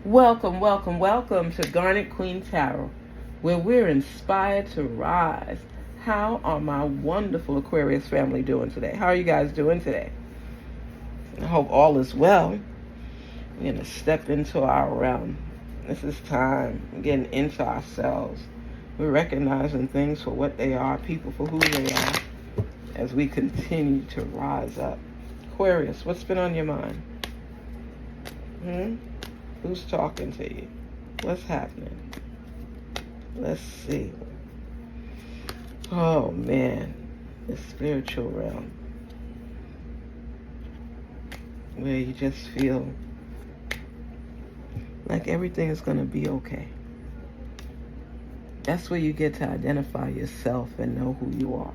Welcome, welcome, welcome to Garnetqueentarot, where we're inspired to rise. How are my wonderful Aquarius family doing today? How are you guys doing today? I hope all is well. We're going to step into our realm. This is time getting into ourselves. We're recognizing things for what they are, people for who they are, as we continue to rise up. Aquarius, what's been on your mind? Who's talking to you? What's happening? Let's see. Oh, man. The spiritual realm. Where you just feel like everything is going to be okay. That's where you get to identify yourself and know who you are.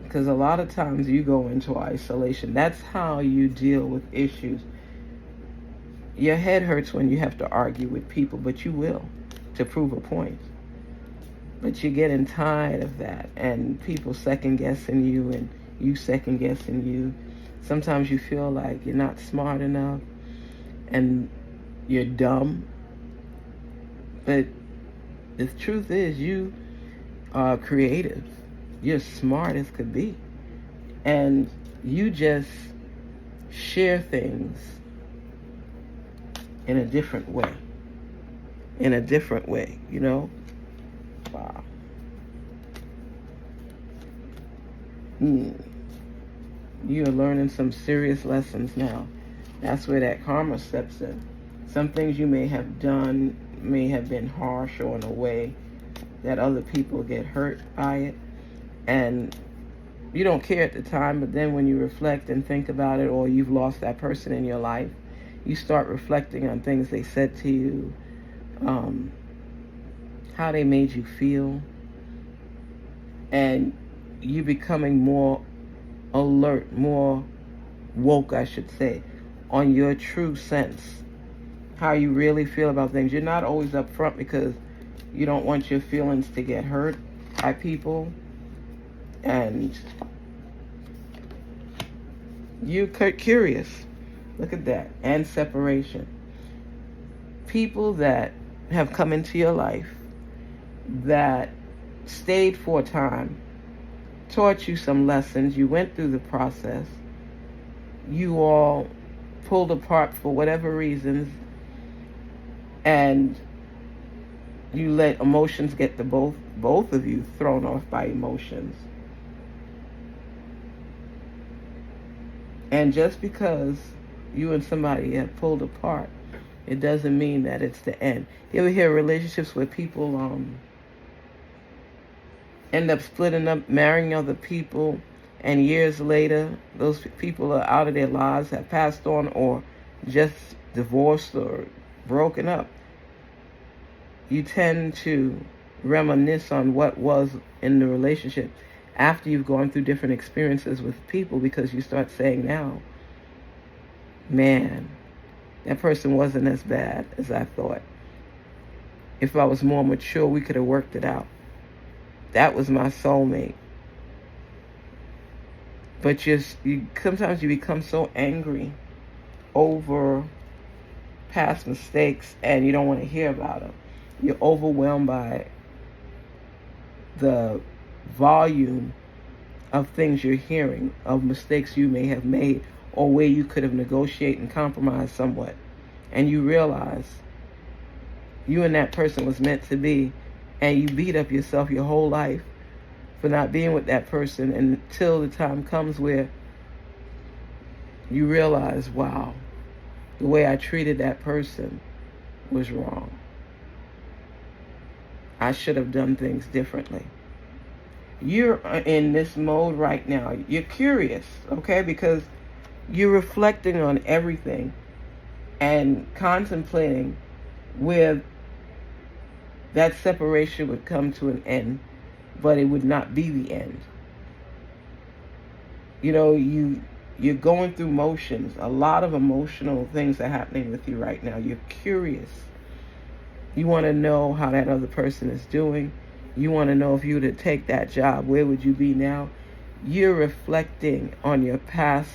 Because a lot of times you go into isolation. That's how you deal with issues. Your head hurts when you have to argue with people, but you will, to prove a point. But you're getting tired of that, and people second-guessing you, and you second-guessing you. Sometimes you feel like you're not smart enough, and you're dumb. But the truth is, you are creative. You're smart as could be. And you just share things in a different way. Wow. You are learning some serious lessons now. That's where that karma steps in. Some things you may have done may have been harsh or in a way that other people get hurt by it. And you don't care at the time, but then when you reflect and think about it, or you've lost that person in your life, you start reflecting on things they said to you, how they made you feel, and you becoming more alert, more woke, I should say, on your true sense, how you really feel about things. You're not always upfront because you don't want your feelings to get hurt by people, and you're curious. Look at that. And separation. People that have come into your life that stayed for a time, taught you some lessons, you went through the process, you all pulled apart for whatever reasons, and you let emotions get the both of you thrown off by emotions. And just because you and somebody have pulled apart, it doesn't mean that it's the end. You ever hear relationships where people end up splitting up, marrying other people, and years later, those people are out of their lives, have passed on, or just divorced or broken up? You tend to reminisce on what was in the relationship after you've gone through different experiences with people, because you start saying now, man, that person wasn't as bad as I thought. If I was more mature, we could have worked it out. That was my soulmate. But sometimes you become so angry over past mistakes and you don't want to hear about them. You're overwhelmed by the volume of things you're hearing, of mistakes you may have made, or where you could have negotiated and compromised somewhat. And you realize you and that person was meant to be, and you beat up yourself your whole life for not being with that person until the time comes where you realize, wow, the way I treated that person was wrong. I should have done things differently. You're in this mode right now. You're curious, okay? Because you're reflecting on everything and contemplating where that separation would come to an end, but it would not be the end. You know, you're going through motions. A lot of emotional things are happening with you right now. You're curious. You want to know how that other person is doing. You want to know if you were to take that job, where would you be now? You're reflecting on your past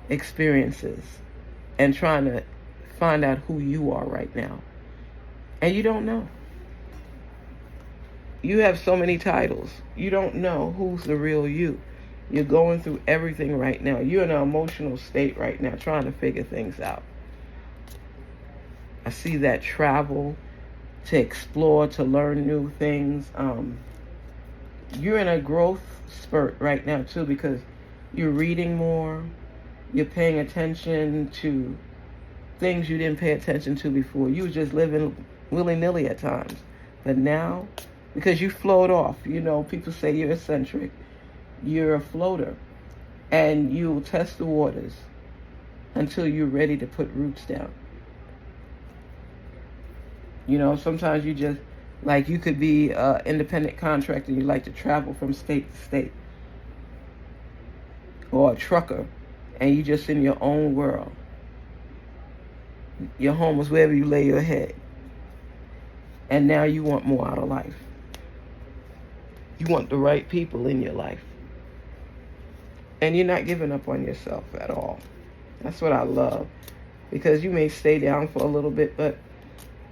experiences and trying to find out who you are right now. And you don't know. You have so many titles. You don't know who's the real you. You're going through everything right now. You're in an emotional state right now, trying to figure things out. I see that travel, to explore, to learn new things. You're in a growth spurt right now too, because you're reading more. You're paying attention to things you didn't pay attention to before. You were just living willy-nilly at times. But now, because you float off, you know, people say you're eccentric. You're a floater. And you'll test the waters until you're ready to put roots down. You know, sometimes you just, like, you could be an independent contractor and you like to travel from state to state. Or a trucker, and you just in your own world. Your home is wherever you lay your head. And now you want more out of life. You want the right people in your life. And you're not giving up on yourself at all. That's what I love. Because you may stay down for a little bit, but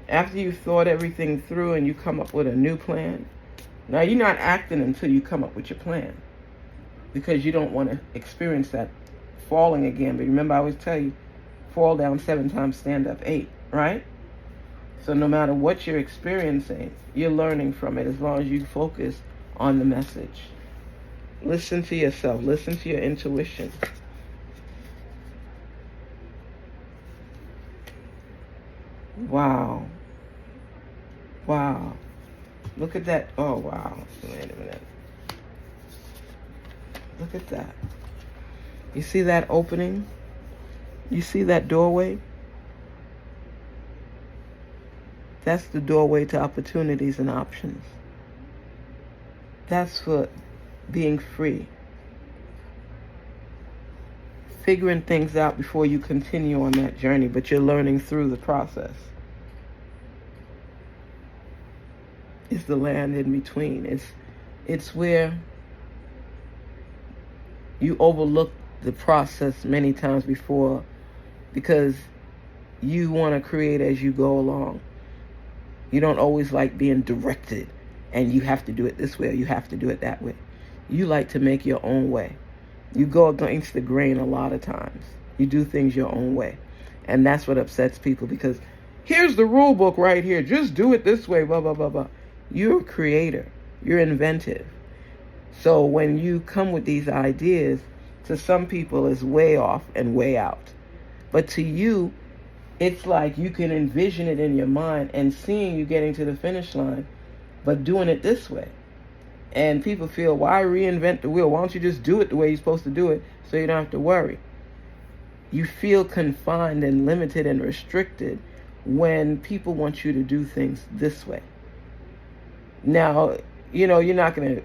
after you've thought everything through and you come up with a new plan, now you're not acting until you come up with your plan. Because you don't want to experience that falling again. But remember, I always tell you, fall down 7 times, stand up 8, right? So no matter what you're experiencing, you're learning from it as long as you focus on the message. Listen to yourself. Listen to your intuition. Wow. Wow. Look at that. Oh, wow. Wait a minute. Look at that. You see that opening? You see that doorway? That's the doorway to opportunities and options. That's for being free. Figuring things out before you continue on that journey, but you're learning through the process. It's the land in between. It's where you overlook the process many times before because you want to create as you go along. You don't always like being directed and you have to do it this way or you have to do it that way. You like to make your own way. You go against the grain a lot of times. You do things your own way. And that's what upsets people because here's the rule book right here. Just do it this way, blah, blah, blah, blah. You're a creator. You're inventive. So when you come with these ideas, to some people it's way off and way out. But to you, it's like you can envision it in your mind and seeing you getting to the finish line, but doing it this way. And people feel, why reinvent the wheel? Why don't you just do it the way you're supposed to do it so you don't have to worry? You feel confined and limited and restricted when people want you to do things this way. Now, you know, you're not going to...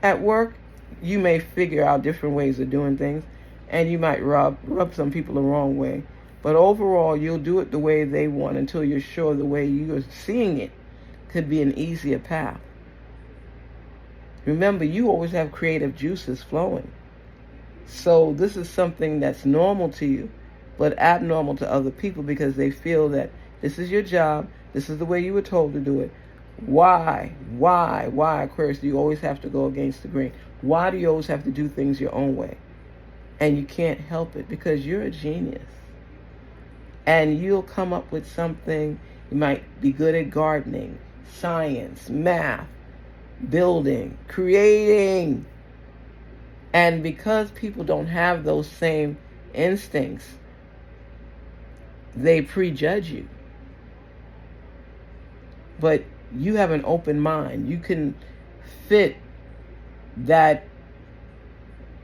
At work, you may figure out different ways of doing things, and you might rub some people the wrong way. But overall, you'll do it the way they want until you're sure the way you're seeing it could be an easier path. Remember, you always have creative juices flowing. So this is something that's normal to you, but abnormal to other people because they feel that this is your job, this is the way you were told to do it. Why, Aquarius, do you always have to go against the grain? Why do you always have to do things your own way? And you can't help it because you're a genius. And you'll come up with something. You might be good at gardening, science, math, building, creating. And because people don't have those same instincts, they prejudge you. But you have an open mind. You can fit that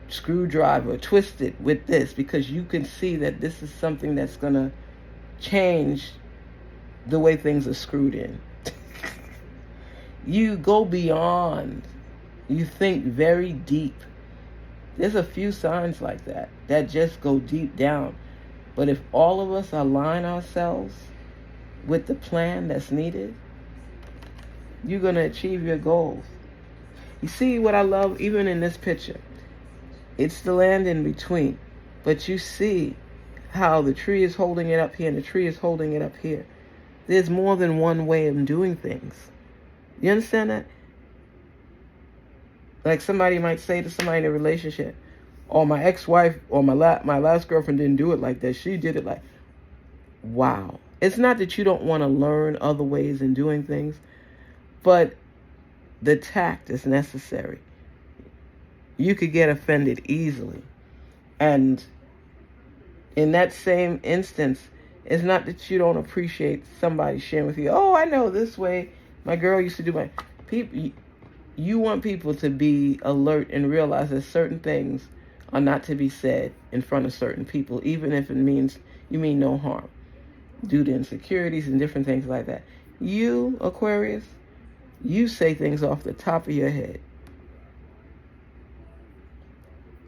screwdriver, twist it with this because you can see that this is something that's going to change the way things are screwed in. You go beyond. You think very deep. There's a few signs like that just go deep down. But if all of us align ourselves with the plan that's needed, you're going to achieve your goals. You see what I love, even in this picture? It's the land in between. But you see how the tree is holding it up here and the tree is holding it up here. There's more than one way of doing things. You understand that? Like somebody might say to somebody in a relationship, "Oh, my ex-wife or my last girlfriend didn't do it like that. She did it like..." Wow. It's not that you don't want to learn other ways in doing things, but the tact is necessary. You could get offended easily. And in that same instance, it's not that you don't appreciate somebody sharing with you, "Oh, I know this way my girl used to do my..." People, you want people to be alert and realize that certain things are not to be said in front of certain people, even if it means you mean no harm, due to insecurities and different things like that. You, Aquarius, you say things off the top of your head.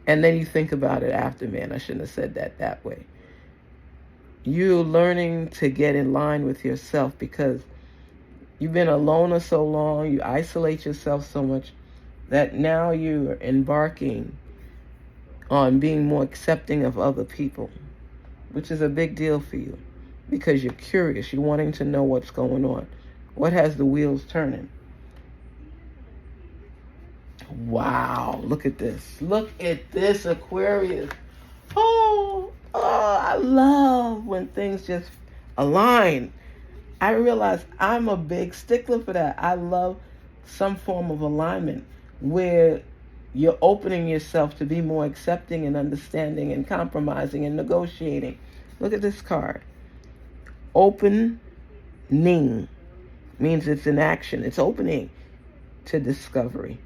And then you think about it after, "Man, I shouldn't have said that way." You're learning to get in line with yourself because you've been a loner so long, you isolate yourself so much that now you're embarking on being more accepting of other people, which is a big deal for you because you're curious. You're wanting to know what's going on. What has the wheels turning? Wow, look at this. Look at this, Aquarius. Oh, I love when things just align. I realize I'm a big stickler for that. I love some form of alignment where you're opening yourself to be more accepting and understanding and compromising and negotiating. Look at this card. Opening means it's in action. It's opening to discovery.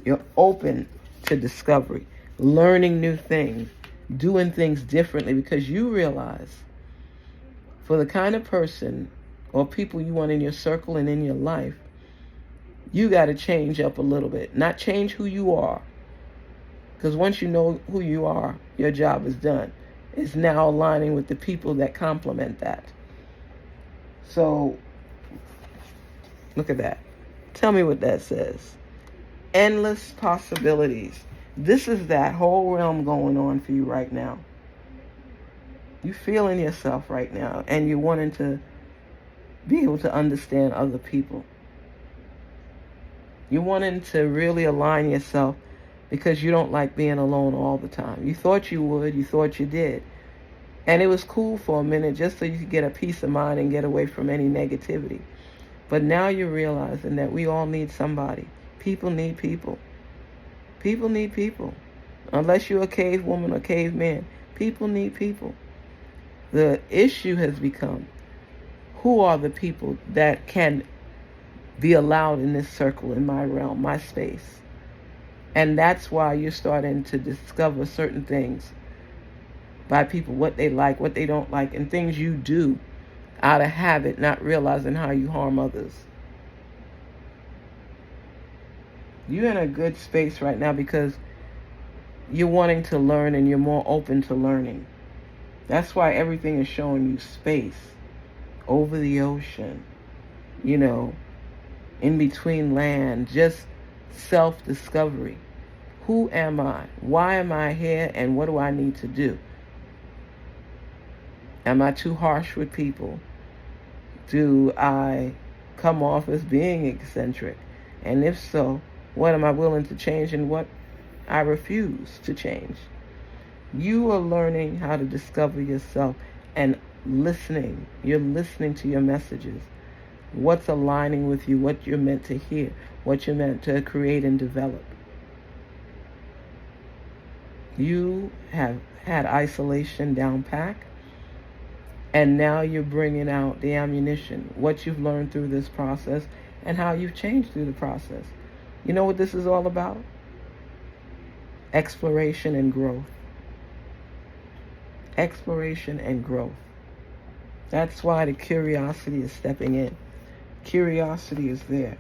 You're open to discovery, learning new things, doing things differently, because you realize for the kind of person or people you want in your circle and in your life, you got to change up a little bit. Not change who you are, because once you know who you are, your job is done. It's now aligning with the people that complement that. So, look at that. Tell me what that says. Endless possibilities. This is that whole realm going on for you right now. You feeling yourself right now, and you're wanting to be able to understand other people. You're wanting to really align yourself because you don't like being alone all the time. You thought you would, you thought you did. And it was cool for a minute just so you could get a peace of mind and get away from any negativity. But now you're realizing that we all need somebody. People need people. People need people. Unless you're a cave woman or caveman, people need people. The issue has become, who are the people that can be allowed in this circle, in my realm, my space? And that's why you're starting to discover certain things by people, what they like, what they don't like, and things you do out of habit, not realizing how you harm others. You're in a good space right now because you're wanting to learn and you're more open to learning. That's why everything is showing you space, over the ocean, in between land, just self-discovery. Who am I? Why am I here? And what do I need to do? Am I too harsh with people? Do I come off as being eccentric? And if so, what am I willing to change and what I refuse to change? You are learning how to discover yourself and listening. You're listening to your messages. What's aligning with you, what you're meant to hear, what you're meant to create and develop. You have had isolation down pat, and now you're bringing out the ammunition, what you've learned through this process and how you've changed through the process. You know what this is all about? Exploration and growth. Exploration and growth. That's why the curiosity is stepping in. Curiosity is there.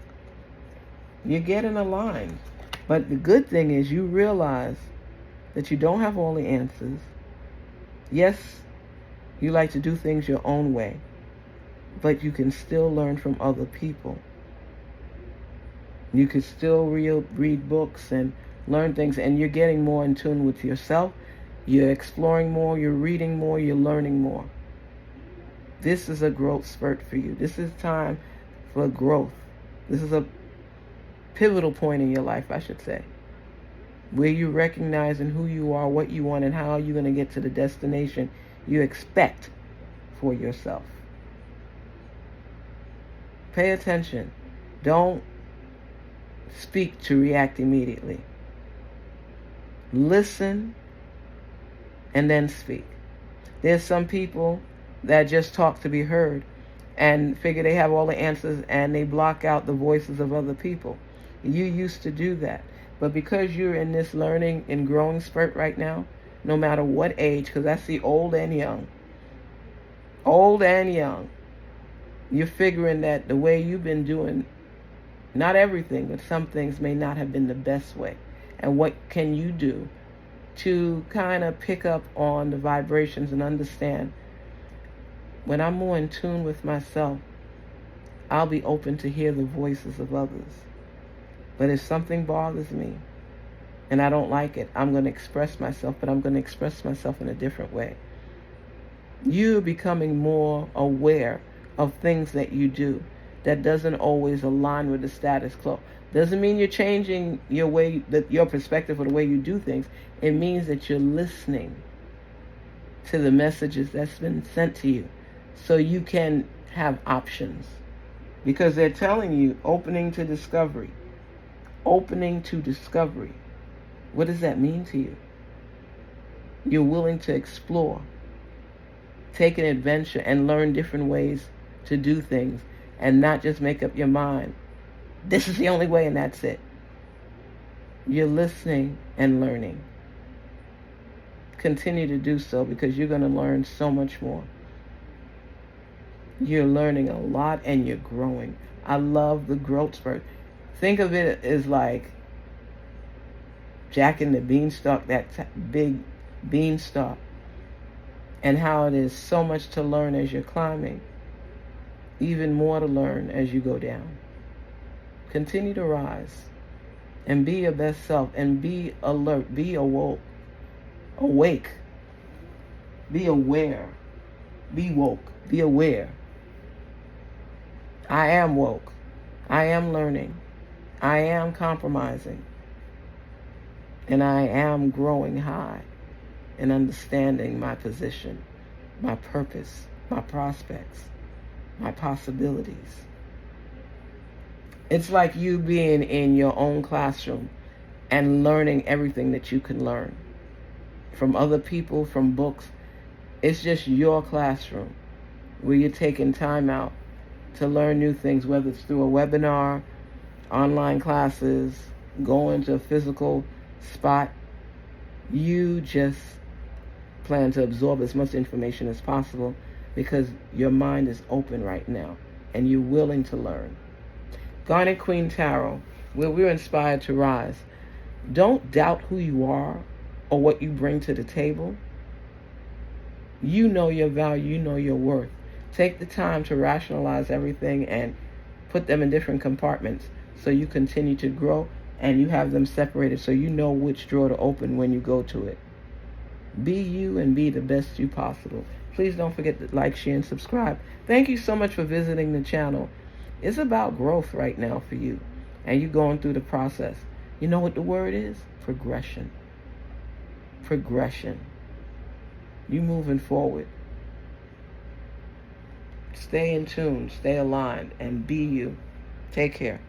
You're getting aligned. But the good thing is you realize that you don't have all the answers. Yes, you like to do things your own way, but you can still learn from other people. You can still read books and learn things, and you're getting more in tune with yourself You're exploring more, you're reading more, you're learning more. This is a growth spurt for you. This is time for growth. This is a pivotal point in your life, I should say, where you're recognizing who you are, what you want, and how you're going to get to the destination you expect for yourself. Pay attention. Don't speak to react immediately. Listen and then speak. There's some people that just talk to be heard and figure they have all the answers, and they block out the voices of other people. You used to do that. But because you're in this learning and growing spurt right now, no matter what age, because I see old and young, you're figuring that the way you've been doing, not everything, but some things may not have been the best way. And what can you do to kind of pick up on the vibrations and understand, when I'm more in tune with myself, I'll be open to hear the voices of others. But if something bothers me and I don't like it, I'm going to express myself, but I'm going to express myself in a different way. You're becoming more aware of things that you do that doesn't always align with the status quo. Doesn't mean you're changing your way, your perspective or the way you do things. It means that you're listening to the messages that's been sent to you, so you can have options. Because they're telling you, opening to discovery. Opening to discovery. What does that mean to you? You're willing to explore, take an adventure, and learn different ways to do things, and not just make up your mind, this is the only way and that's it. You're listening and learning. Continue to do so, because you're going to learn so much more. You're learning a lot and you're growing. I love the growth spurt. Think of it as like Jack and the Beanstalk, that big beanstalk, and how it is so much to learn as you're climbing, even more to learn as you go down. Continue to rise and be your best self, and be alert, be awake, be aware, be woke, be aware. I am woke. I am learning. I am compromising. And I am growing high and understanding my position, my purpose, my prospects, my possibilities. It's like you being in your own classroom and learning everything that you can learn from other people, from books. It's just your classroom where you're taking time out to learn new things, whether it's through a webinar, online classes, going to a physical spot. You just plan to absorb as much information as possible, because your mind is open right now and you're willing to learn. Garnetqueentarot, where we're inspired to rise. Don't doubt who you are or what you bring to the table. You know your value, you know your worth. Take the time to rationalize everything and put them in different compartments so you continue to grow, and you have them separated so you know which drawer to open when you go to it. Be you and be the best you possible. Please don't forget to like, share, and subscribe. Thank you so much for visiting the channel. It's about growth right now for you, and you're going through the process. You know what the word is? Progression. Progression. You moving forward. Stay in tune, stay aligned, and be you. Take care.